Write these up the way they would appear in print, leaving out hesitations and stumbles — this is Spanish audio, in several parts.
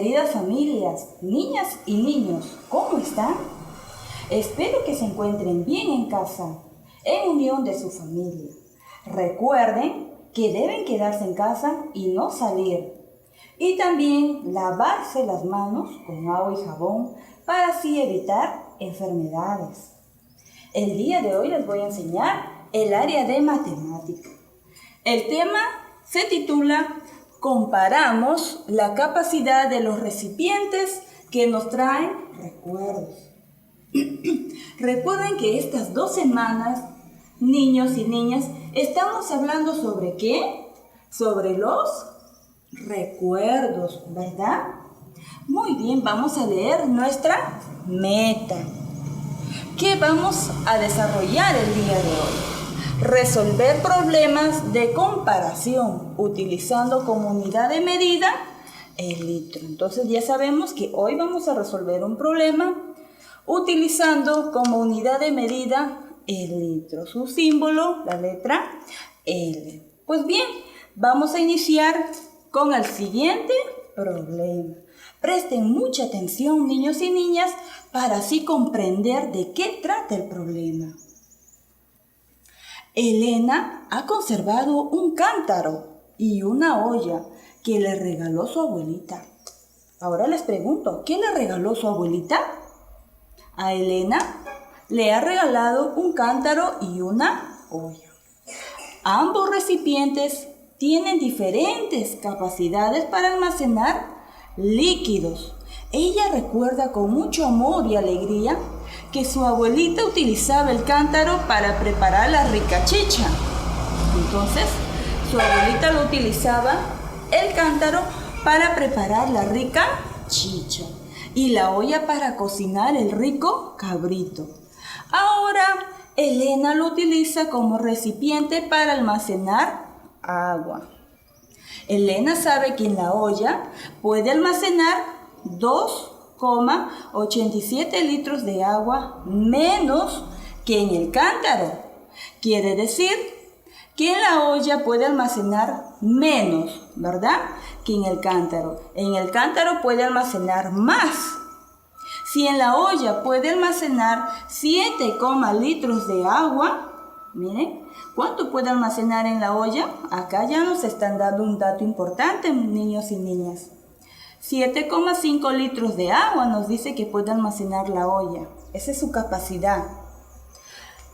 queridas familias, niñas y niños, ¿cómo están? Espero que se encuentren bien en casa, en unión de su familia. Recuerden que deben quedarse en casa y no salir. Y también lavarse las manos con agua y jabón para así evitar enfermedades. El día de hoy les voy a enseñar el área de matemática. El tema se titula Comparamos la capacidad de los recipientes que nos traen recuerdos. Recuerden que estas 2 semanas, niños y niñas, estamos hablando sobre ¿qué? Sobre los recuerdos, ¿verdad? Muy bien, vamos a leer nuestra meta. ¿Qué vamos a desarrollar el día de hoy? Resolver problemas de comparación utilizando como unidad de medida el litro. Entonces ya sabemos que hoy vamos a resolver un problema utilizando como unidad de medida el litro. Su símbolo, la letra L. Pues bien, vamos a iniciar con el siguiente problema. Presten mucha atención, niños y niñas, para así comprender de qué trata el problema. Elena ha conservado un cántaro y una olla que le regaló su abuelita. Ahora les pregunto, ¿qué le regaló su abuelita? A Elena le ha regalado un cántaro y una olla. Ambos recipientes tienen diferentes capacidades para almacenar líquidos. Ella recuerda con mucho amor y alegría que su abuelita utilizaba el cántaro para preparar la rica chicha. Entonces, su abuelita lo utilizaba el cántaro para preparar la rica chicha y la olla para cocinar el rico cabrito. Ahora, Elena lo utiliza como recipiente para almacenar agua. Elena sabe que en la olla puede almacenar 2,87 litros de agua menos que en el cántaro. Quiere decir que en la olla puede almacenar menos, ¿verdad?, que en el cántaro. En el cántaro puede almacenar más. Si en la olla puede almacenar 7, litros de agua, miren, ¿cuánto puede almacenar en la olla? Acá ya nos están dando un dato importante, niños y niñas. 7,5 litros de agua nos dice que puede almacenar la olla. Esa es su capacidad.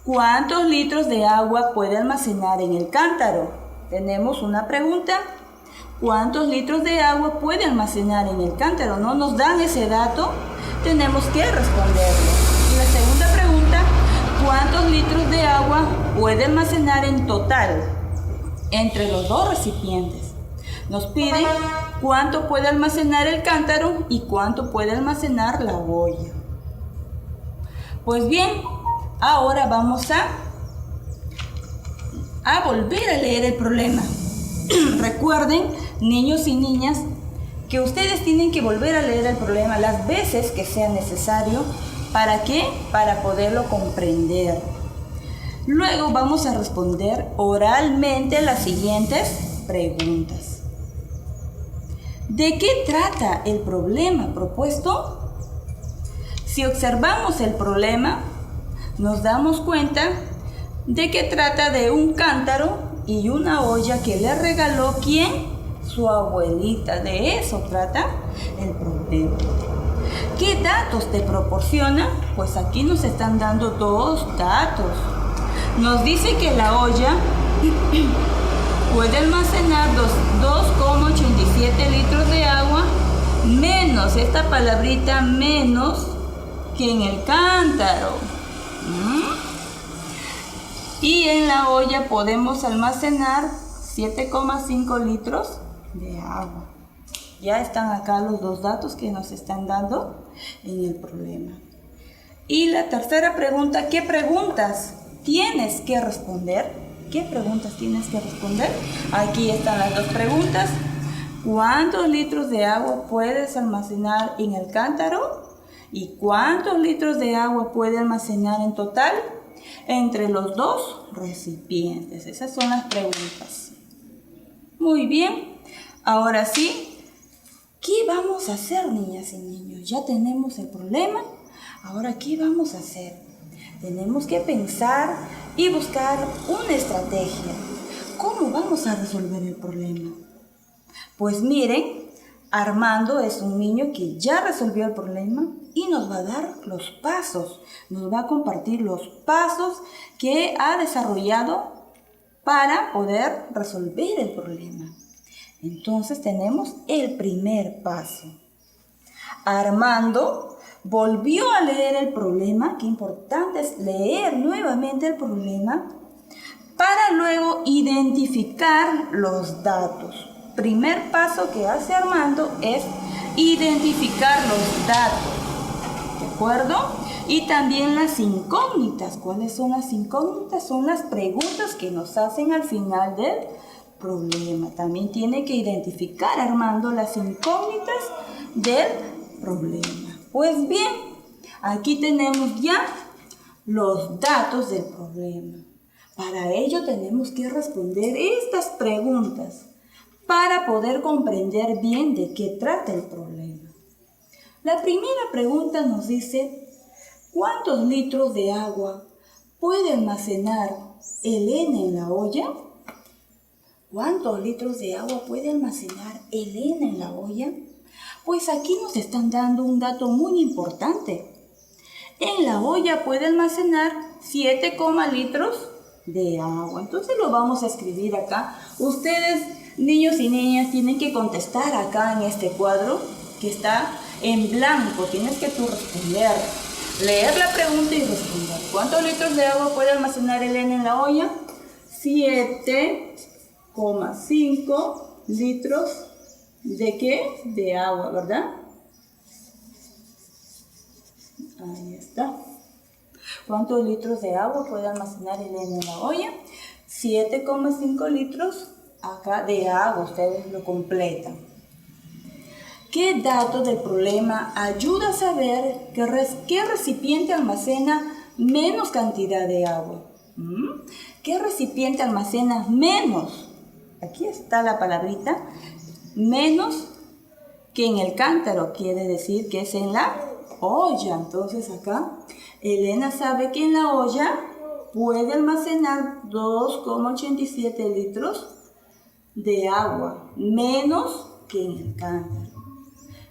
¿Cuántos litros de agua puede almacenar en el cántaro? Tenemos una pregunta. ¿Cuántos litros de agua puede almacenar en el cántaro? No nos dan ese dato. Tenemos que responderlo. Y la segunda pregunta, ¿cuántos litros de agua puede almacenar en total entre los 2 recipientes? Nos piden cuánto puede almacenar el cántaro y cuánto puede almacenar la olla. Pues bien, ahora vamos a volver a leer el problema. Recuerden, niños y niñas, que ustedes tienen que volver a leer el problema las veces que sea necesario. ¿Para qué? Para poderlo comprender. Luego vamos a responder oralmente las siguientes preguntas. ¿De qué trata el problema propuesto? Si observamos el problema, nos damos cuenta de que trata de un cántaro y una olla que le regaló ¿quién? Su abuelita. De eso trata el problema. ¿Qué datos te proporciona? Pues aquí nos están dando 2 datos. Nos dice que la olla puede almacenar 2,87 litros de agua menos, esta palabrita menos, que en el cántaro. Y en la olla podemos almacenar 7,5 litros de agua. Ya están acá los 2 datos que nos están dando en el problema. Y la tercera pregunta, ¿qué preguntas tienes que responder? ¿Qué preguntas tienes que responder? Aquí están las 2 preguntas. ¿Cuántos litros de agua puedes almacenar en el cántaro? ¿Y cuántos litros de agua puede almacenar en total entre los 2 recipientes? Esas son las preguntas. Muy bien. Ahora sí, ¿Qué vamos a hacer, niñas y niños? Ya tenemos el problema. Ahora, ¿qué vamos a hacer? Tenemos que pensar y buscar una estrategia. ¿Cómo vamos a resolver el problema? Pues miren, Armando es un niño que ya resolvió el problema y nos va a dar los pasos, nos va a compartir los pasos que ha desarrollado para poder resolver el problema. Entonces tenemos el primer paso. Armando volvió a leer el problema. Qué importante es leer nuevamente el problema para luego identificar los datos. Primer paso que hace Armando es identificar los datos, ¿de acuerdo? Y también las incógnitas. ¿Cuáles son las incógnitas? Son las preguntas que nos hacen al final del problema. También tiene que identificar Armando las incógnitas del problema. Pues bien, aquí tenemos ya los datos del problema. Para ello tenemos que responder estas preguntas para poder comprender bien de qué trata el problema. La primera pregunta nos dice: ¿cuántos litros de agua puede almacenar Elena en la olla? ¿Cuántos litros de agua puede almacenar Elena en la olla? Pues aquí nos están dando un dato muy importante. En la olla puede almacenar 7, litros de agua. Entonces lo vamos a escribir acá. Ustedes, niños y niñas, tienen que contestar acá en este cuadro que está en blanco. Tienes que tú responder, leer la pregunta y responder. ¿Cuántos litros de agua puede almacenar Elena en la olla? 7,5 litros de ¿qué? De agua, ¿verdad? Ahí está. ¿Cuántos litros de agua puede almacenar Elena en la olla? 7,5 litros acá de agua. Ustedes lo completan. ¿Qué dato del problema ayuda a saber qué recipiente almacena menos cantidad de agua? ¿Qué recipiente almacena menos? Aquí está la palabrita. Menos que en el cántaro. Quiere decir que es en la olla. Entonces acá Elena sabe que en la olla puede almacenar 2,87 litros de agua. Menos que en el cántaro.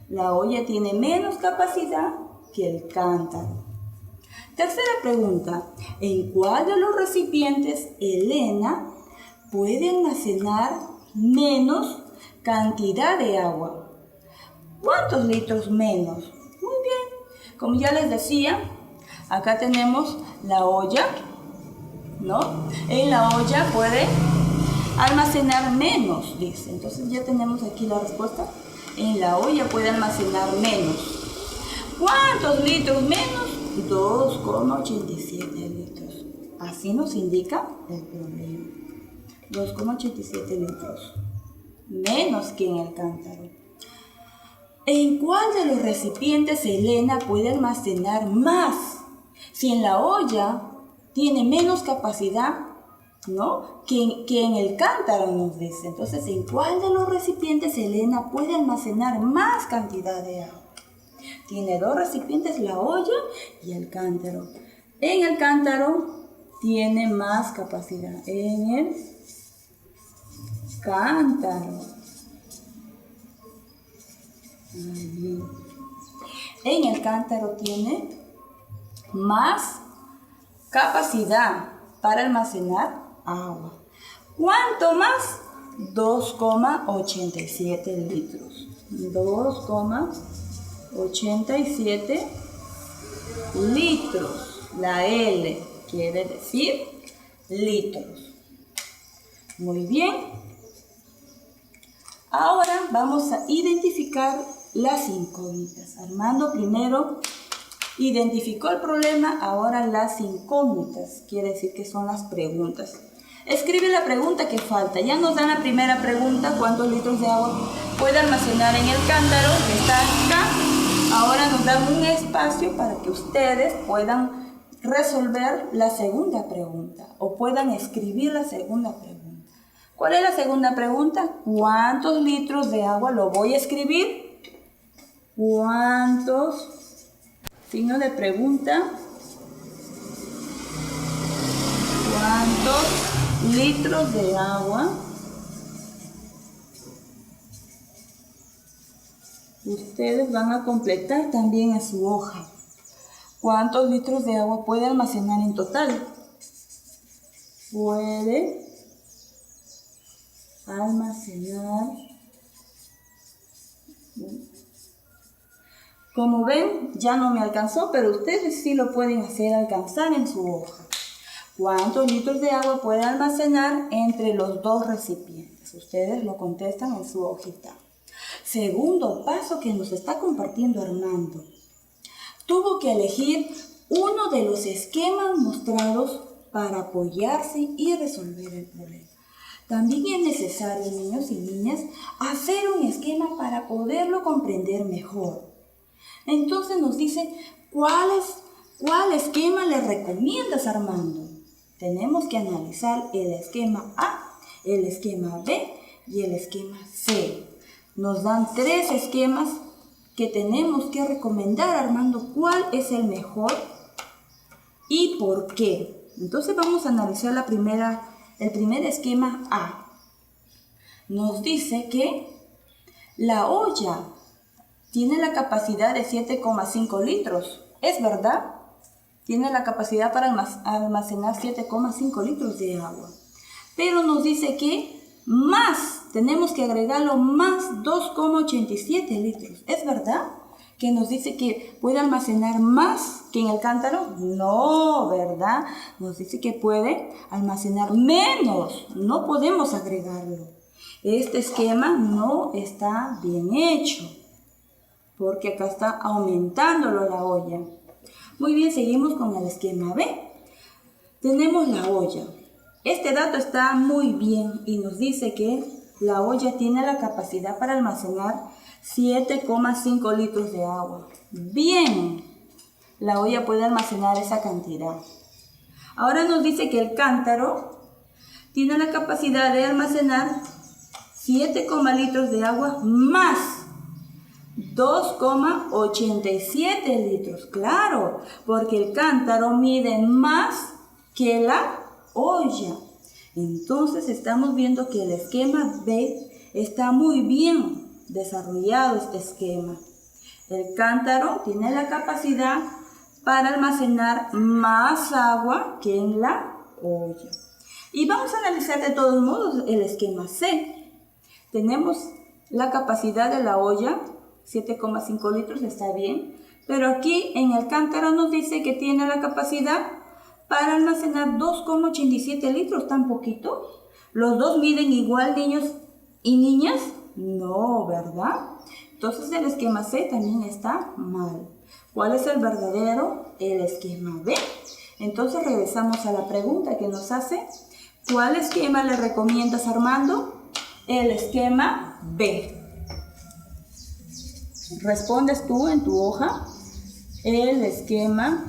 La olla tiene menos capacidad que el cántaro. Tercera pregunta. ¿En cuál de los recipientes Elena puede almacenar menos cantidad de agua? ¿Cuántos litros menos? Muy bien. Como ya les decía, acá tenemos la olla, ¿no? En la olla puede almacenar menos, dice. Entonces ya tenemos aquí la respuesta. En la olla puede almacenar menos. ¿Cuántos litros menos? 2,87 litros. Así nos indica el problema. 2,87 litros. Menos que en el cántaro. ¿En cuál de los recipientes Elena puede almacenar más? Si en la olla tiene menos capacidad, ¿no? que en el cántaro, nos dice. Entonces, ¿en cuál de los recipientes Elena puede almacenar más cantidad de agua? Tiene dos recipientes, la olla y el cántaro. En el cántaro tiene más capacidad. En el cántaro. En el cántaro tiene más capacidad para almacenar agua. ¿Cuánto más? 2,87 litros. 2,87 litros. La L quiere decir litros. Muy bien. Ahora vamos a identificar las incógnitas. Armando primero identificó el problema, ahora las incógnitas. Quiere decir que son las preguntas. Escribe la pregunta que falta. Ya nos dan la primera pregunta: ¿cuántos litros de agua puede almacenar en el cántaro? Que está acá. Ahora nos dan un espacio para que ustedes puedan resolver la segunda pregunta o puedan escribir la segunda pregunta. ¿Cuál es la segunda pregunta? ¿Cuántos litros de agua? Lo voy a escribir ¿Cuántos? Signo de pregunta. ¿Cuántos litros de agua ustedes van a completar también en su hoja? ¿Cuántos litros de agua puede almacenar en total? Puede almacenar. Como ven, ya no me alcanzó, pero ustedes sí lo pueden hacer alcanzar en su hoja. ¿Cuántos litros de agua puede almacenar entre los dos recipientes? Ustedes lo contestan en su hojita. Segundo paso que nos está compartiendo Armando. Tuvo que elegir uno de los esquemas mostrados para apoyarse y resolver el problema. También es necesario, niños y niñas, hacer un esquema para poderlo comprender mejor. Entonces nos dice, ¿cuál esquema le recomiendas, Armando? Tenemos que analizar el esquema A, el esquema B y el esquema C. Nos dan 3 esquemas que tenemos que recomendar, Armando, cuál es el mejor y por qué. Entonces vamos a analizar el primer esquema A. Nos dice que la olla tiene la capacidad de 7,5 litros. ¿Es verdad? Tiene la capacidad para almacenar 7,5 litros de agua. Pero nos dice que tenemos que agregarlo más 2,87 litros. ¿Es verdad? Que nos dice que puede almacenar más que en el cántaro. No, ¿verdad? Nos dice que puede almacenar menos. No podemos agregarlo. Este esquema no está bien hecho, porque acá está aumentándolo la olla. Muy bien, seguimos con el esquema B. Tenemos la olla. Este dato está muy bien y nos dice que la olla tiene la capacidad para almacenar 7,5 litros de agua. Bien, la olla puede almacenar esa cantidad. Ahora nos dice que el cántaro tiene la capacidad de almacenar 7, litros de agua más 2,87 litros. Claro, porque el cántaro mide más que la olla. Entonces estamos viendo que el esquema B está muy bien desarrollado, este esquema. El cántaro tiene la capacidad para almacenar más agua que en la olla. Y vamos a analizar de todos modos el esquema C. Tenemos la capacidad de la olla, 7,5 litros, está bien. Pero aquí en el cántaro nos dice que tiene la capacidad para almacenar 2,87 litros, ¿tan poquito? ¿Los dos miden igual, niños y niñas? No, ¿verdad? Entonces el esquema C también está mal. ¿Cuál es el verdadero? El esquema B. Entonces regresamos a la pregunta que nos hace. ¿Cuál esquema le recomiendas, Armando? El esquema B. Respondes tú en tu hoja. El esquema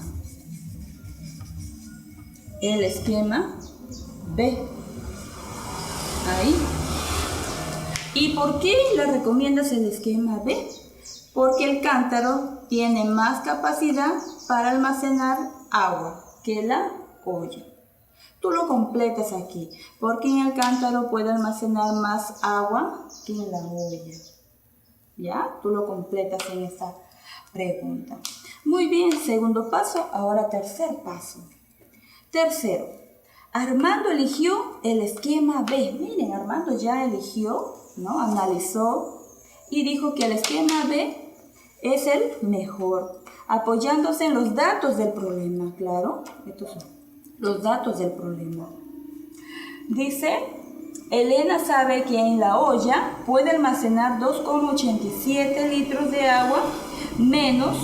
B. Ahí. ¿Y por qué le recomiendas el esquema B? Porque el cántaro tiene más capacidad para almacenar agua que la olla. Tú lo completas aquí, porque en el cántaro puede almacenar más agua que en la olla. ¿Ya? Tú lo completas en esta pregunta. Muy bien, segundo paso, ahora tercer paso. Tercero, Armando eligió el esquema B. Miren, Armando ya eligió, ¿no? Analizó y dijo que el esquema B es el mejor, apoyándose en los datos del problema, claro. Estos son los datos del problema. Dice, Elena sabe que en la olla puede almacenar 2,87 litros de agua menos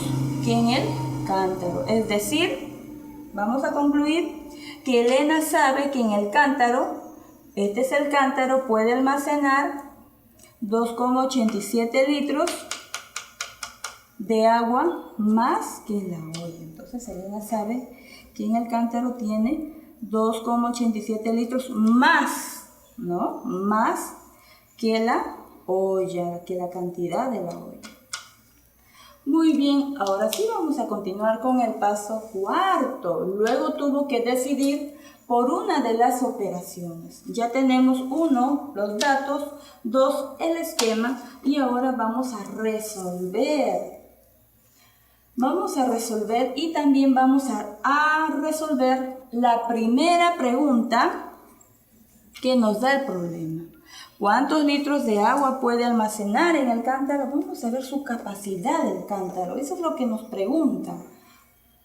que en el cántaro. Es decir, vamos a concluir que Elena sabe que en el cántaro, este es el cántaro, puede almacenar 2,87 litros de agua más que en la olla. Entonces Elena sabe que en el cántaro tiene 2,87 litros más, ¿no? Más que la olla, que la cantidad de la olla. Muy bien, ahora sí vamos a continuar con el paso cuarto. Luego tuvo que decidir por una de las operaciones. Ya tenemos 1, los datos, 2, el esquema y ahora vamos a resolver. Vamos a resolver y también vamos a resolver la primera pregunta que nos da el problema. ¿Cuántos litros de agua puede almacenar en el cántaro? Vamos a ver su capacidad del cántaro. Eso es lo que nos pregunta.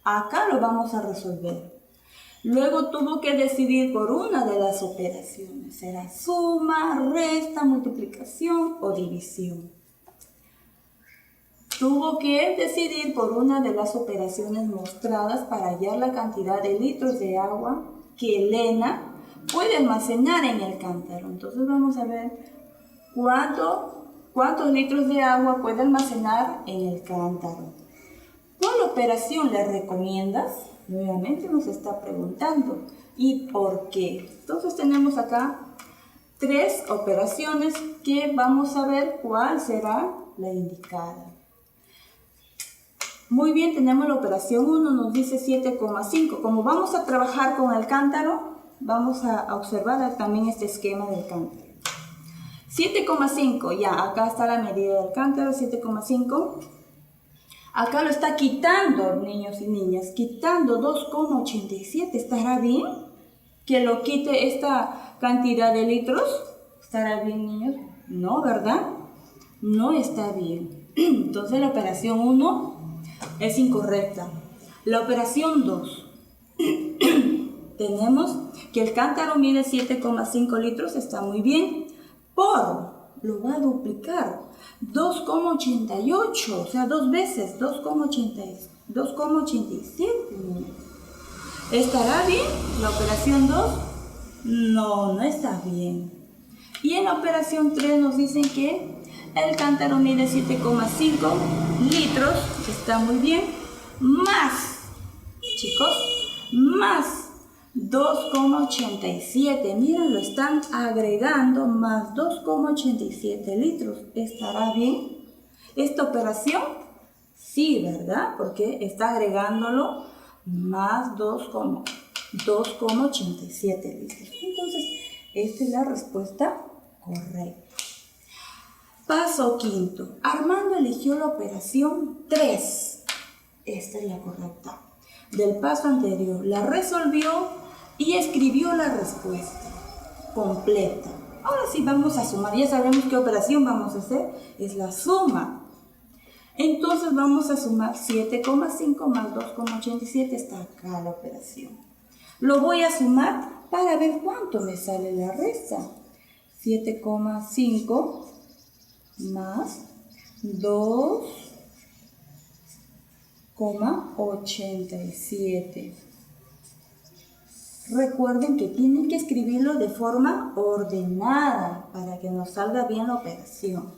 Acá lo vamos a resolver. Luego tuvo que decidir por una de las operaciones. Será suma, resta, multiplicación o división. Tuvo que decidir por una de las operaciones mostradas para hallar la cantidad de litros de agua que Elena puede almacenar en el cántaro. Entonces vamos a ver cuántos litros de agua puede almacenar en el cántaro. ¿Cuál operación le recomiendas? Nuevamente nos está preguntando. ¿Y por qué? Entonces tenemos acá 3 operaciones que vamos a ver cuál será la indicada. Muy bien, tenemos la operación 1, nos dice 7,5. Como vamos a trabajar con el cántaro, vamos a observar también este esquema del cántaro. 7,5, ya, acá está la medida del cántaro, 7,5. Acá lo está quitando, niños y niñas, quitando 2,87. ¿Estará bien que lo quite esta cantidad de litros? ¿Estará bien, niños? No, ¿verdad? No está bien. Entonces la operación 1 es incorrecta. La operación 2. Tenemos que el cántaro mide 7,5 litros, está muy bien. Lo va a duplicar. 2,88, o sea, 2 veces, 2,87. ¿Estará bien la operación 2? No, no está bien. Y en la operación 3 nos dicen que el cántaro mide 7,5 litros, está muy bien, más, chicos, más 2,87. Miren, lo están agregando más 2,87 litros. ¿Estará bien esta operación? Sí, ¿verdad? Porque está agregándolo más 2,87 litros. Entonces, esta es la respuesta correcta. Paso quinto. Armando eligió la operación 3. Esta es la correcta. Del paso anterior, la resolvió y escribió la respuesta completa. Ahora sí vamos a sumar. Ya sabemos qué operación vamos a hacer. Es la suma. Entonces vamos a sumar 7,5 más 2,87. Está acá la operación. Lo voy a sumar para ver cuánto me sale la resta. 7,5 más 2,87. Recuerden que tienen que escribirlo de forma ordenada para que nos salga bien la operación.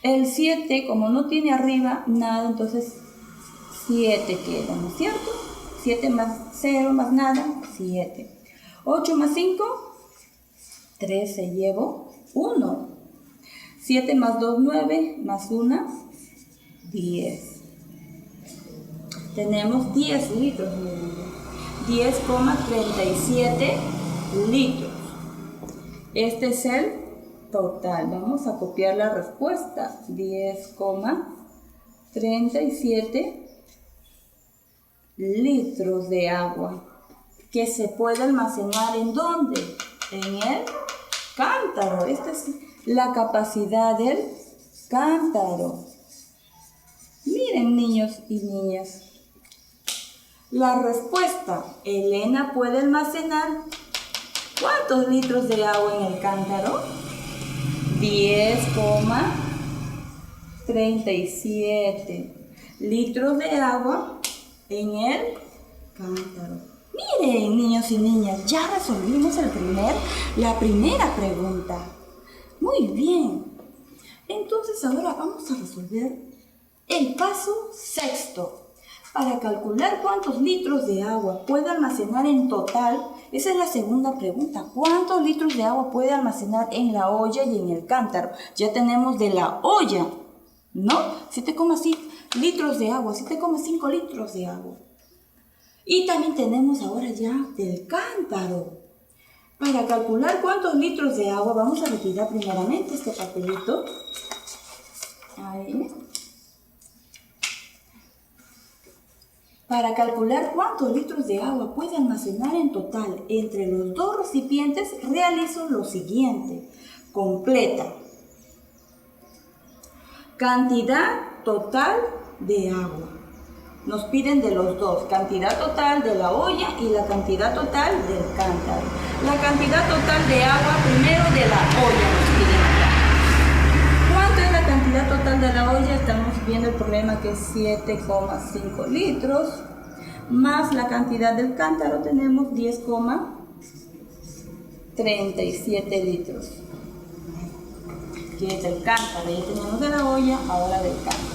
El 7, como no tiene arriba nada, entonces 7 queda, ¿no es cierto? 7 más 0 más nada, 7. 8 más 5, 13, llevo 1. 7 más 2, 9, más 1, 10. Tenemos 10 litros, 10,37 litros. Este es el total. Vamos a copiar la respuesta. 10,37 litros de agua que se puede almacenar ¿en dónde? En el cántaro. Esta es la capacidad del cántaro. Miren, niños y niñas. La respuesta, Elena puede almacenar ¿cuántos litros de agua en el cántaro? 10,37 litros de agua en el cántaro. Miren, niños y niñas, ya resolvimos la primera pregunta. Muy bien. Entonces ahora vamos a resolver el paso sexto. Para calcular cuántos litros de agua puede almacenar en total, esa es la segunda pregunta. ¿Cuántos litros de agua puede almacenar en la olla y en el cántaro? Ya tenemos de la olla, ¿no? litros de agua, 7,5 litros de agua. Y también tenemos ahora ya del cántaro. Para calcular cuántos litros de agua, vamos a retirar primeramente este papelito. Ahí. Para calcular cuántos litros de agua puede almacenar en total entre los dos recipientes, realizo lo siguiente. Completa. Cantidad total de agua. Nos piden de los dos, cantidad total de la olla y la cantidad total del cántaro. La cantidad total de agua primero de la olla nos piden acá. ¿Cuánto es la cantidad total de la olla? Estamos viendo el problema que es 7,5 litros, más la cantidad del cántaro tenemos 10,37 litros. Que es del cántaro, ya tenemos de la olla, ahora del cántaro.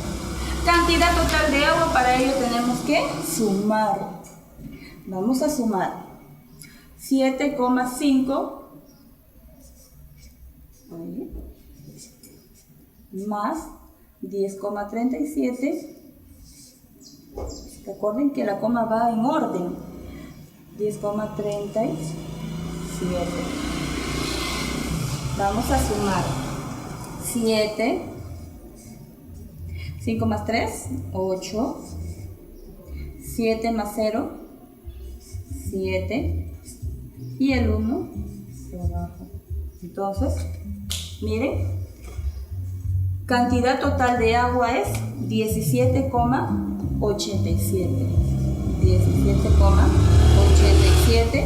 Cantidad total de agua, para ello tenemos que sumar. Vamos a sumar 7,5 más 10,37. Recuerden que la coma va en orden. 10,37. Vamos a sumar 7. 5 más 3, 8. 7 más 0, 7. Y el 1 abajo. Entonces, miren, cantidad total de agua es 17,87. 17,87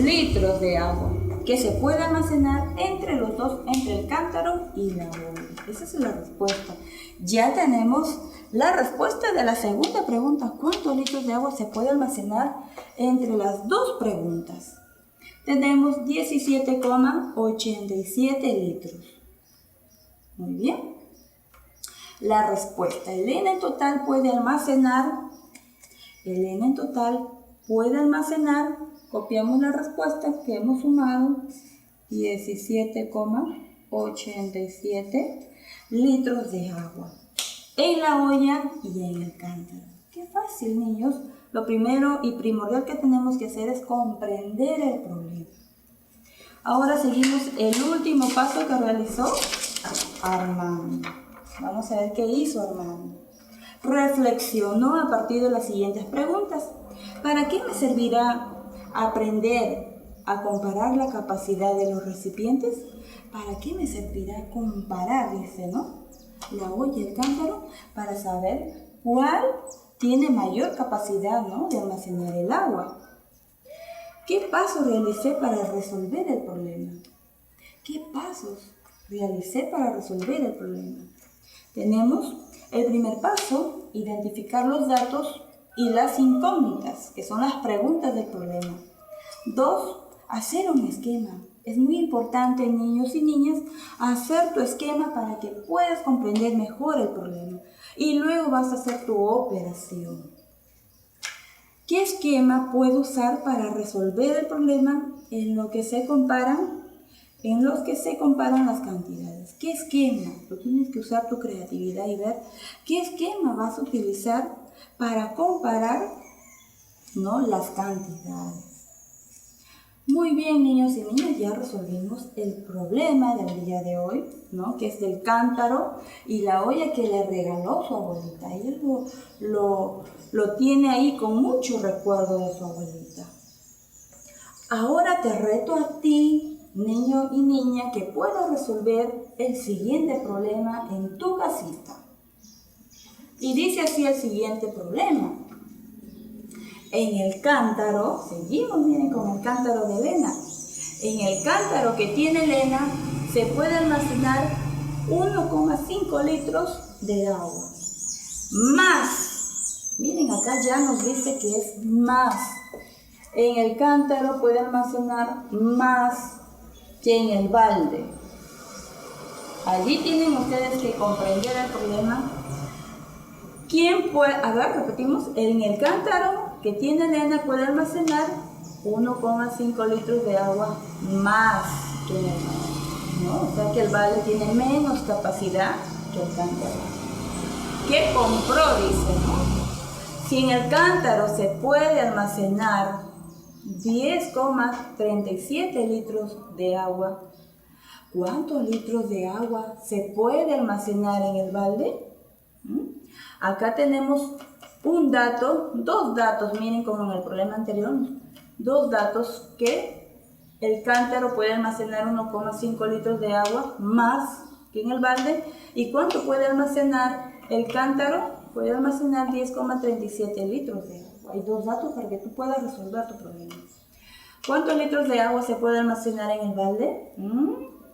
litros de agua que se puede almacenar entre los dos, entre el cántaro y la olla. Esa es la respuesta. Ya tenemos la respuesta de la segunda pregunta. ¿Cuántos litros de agua se puede almacenar entre las dos preguntas? Tenemos 17,87 litros. Muy bien. La respuesta. El N en total puede almacenar. Copiamos la respuesta que hemos sumado. 17,87 litros de agua en la olla y en el cántaro. Qué fácil, niños. Lo primero y primordial que tenemos que hacer es comprender el problema. Ahora seguimos el último paso que realizó Armando. Vamos a ver qué hizo Armando. Reflexionó a partir de las siguientes preguntas. ¿Para qué me servirá aprender a comparar la capacidad de los recipientes? ¿Para qué me servirá comparar, dice, ¿no? La olla y el cántaro, para saber cuál tiene mayor capacidad, ¿no?, de almacenar el agua. ¿Qué pasos realicé para resolver el problema? ¿Qué pasos realicé para resolver el problema? Tenemos el primer paso, identificar los datos y las incógnitas, que son las preguntas del problema. 2, hacer un esquema. Es muy importante, niños y niñas, hacer tu esquema para que puedas comprender mejor el problema. Y luego vas a hacer tu operación. ¿Qué esquema puedo usar para resolver el problema en los que se comparan las cantidades? ¿Qué esquema? Tú tienes que usar tu creatividad y ver qué esquema vas a utilizar para comparar, ¿no?, las cantidades. Muy bien, niños y niñas, ya resolvimos el problema del día de hoy, ¿no?, que es del cántaro y la olla que le regaló su abuelita. Ella lo tiene ahí con mucho recuerdo de su abuelita. Ahora te reto a ti, niño y niña, que puedas resolver el siguiente problema en tu casita. Y dice así el siguiente problema. En el cántaro, seguimos, miren, con el cántaro de Elena. En el cántaro que tiene Elena se puede almacenar 1,5 litros de agua. Más, miren, acá ya nos dice que es más. En el cántaro puede almacenar más que en el balde. Allí tienen ustedes que comprender el problema. ¿Quién puede? A ver, repetimos. En el cántaro que tiene Elena puede almacenar 1,5 litros de agua más que en el balde, ¿no? O sea que el balde tiene menos capacidad que el cántaro. ¿Qué compró? Dice, ¿no? Si en el cántaro se puede almacenar 10,37 litros de agua, ¿cuántos litros de agua se puede almacenar en el balde? Acá tenemos un dato, dos datos, miren como en el problema anterior, dos datos que el cántaro puede almacenar 1,5 litros de agua más que en el balde. ¿Y cuánto puede almacenar el cántaro? Puede almacenar 10,37 litros de agua. Hay dos datos para que tú puedas resolver tu problema. ¿Cuántos litros de agua se puede almacenar en el balde?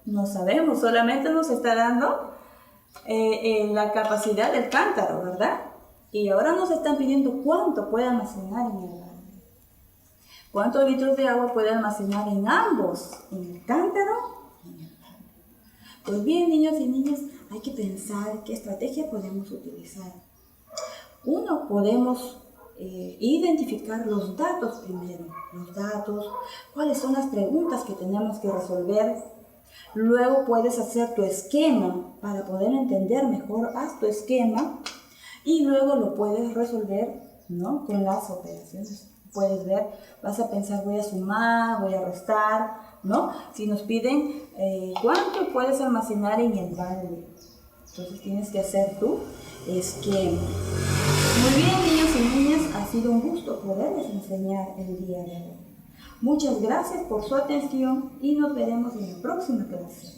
No sabemos, solamente nos está dando la capacidad del cántaro, ¿verdad? Y ahora nos están pidiendo cuánto puede almacenar en el balde. ¿Cuántos litros de agua puede almacenar en ambos? ¿En el cántaro y en el balde? Pues bien, niños y niñas, hay que pensar qué estrategia podemos utilizar. Uno, podemos identificar los datos primero. Los datos, cuáles son las preguntas que tenemos que resolver. Luego puedes hacer tu esquema para poder entender mejor. Haz tu esquema y luego lo puedes resolver, ¿no? Con las operaciones. Puedes ver, vas a pensar, voy a sumar, voy a restar, ¿no? Si nos piden cuánto puedes almacenar en el balde, entonces tienes que hacer tu esquema. Muy bien, niños y niñas, ha sido un gusto poderles enseñar el día de hoy. Muchas gracias por su atención y nos veremos en la próxima clase.